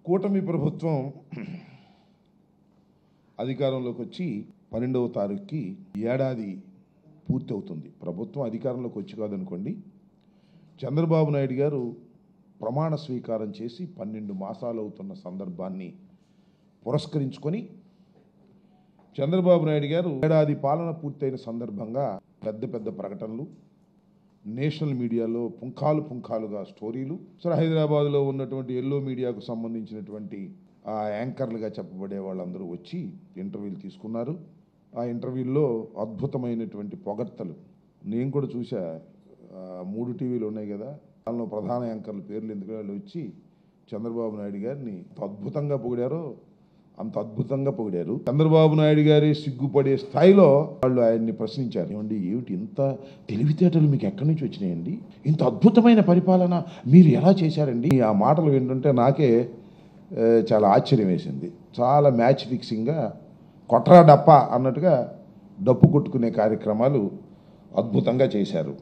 కూటమి ప్రభుత్వం అధికారంలోకి వచ్చి 12వ తారీఖుకి ఏడాది పూర్తి అవుతుంది. ప్రభుత్వం అధికారంలోకి వచ్చి కాదనుకోండి, చంద్రబాబు నాయుడు గారు ప్రమాణ స్వీకారం చేసి 12 మాసాలు అవుతున్న సందర్భాన్ని పురస్కరించుకొని చంద్రబాబు నాయుడు గారు ఏడాది పాలన పూర్తయిన సందర్భంగా పెద్ద పెద్ద ప్రకటనలు, నేషనల్ మీడియాలో పుంఖాలుగా స్టోరీలు, సరే హైదరాబాద్లో ఉన్నటువంటి ఎల్లో మీడియాకు సంబంధించినటువంటి ఆ యాంకర్లుగా చెప్పబడే వాళ్ళందరూ వచ్చి ఇంటర్వ్యూలు తీసుకున్నారు. ఆ ఇంటర్వ్యూల్లో అద్భుతమైనటువంటి పొగడ్తలు నేను కూడా చూసా. 3 టీవీలు ఉన్నాయి కదా, దానిలో ప్రధాన యాంకర్ల పేర్లు ఎందుకు వాళ్ళు వచ్చి చంద్రబాబు నాయుడు గారిని అద్భుతంగా పొగిడారో అంత అద్భుతంగా పొగిడారు. చంద్రబాబు నాయుడు గారి సిగ్గుపడే స్థాయిలో వాళ్ళు ఆయన్ని ప్రశ్నించారు. ఏమండి, ఏమిటి ఇంత తెలివితేటలు మీకు ఎక్కడి నుంచి వచ్చినాయండి? ఇంత అద్భుతమైన పరిపాలన మీరు ఎలా చేశారండి? ఆ మాటలు వింటుంటే నాకే చాలా ఆశ్చర్యం వేసింది. చాలా మ్యాచ్ ఫిక్సింగ్గా కొట్రా డప్పా అన్నట్టుగా డప్పు కొట్టుకునే కార్యక్రమాలు అద్భుతంగా చేశారు.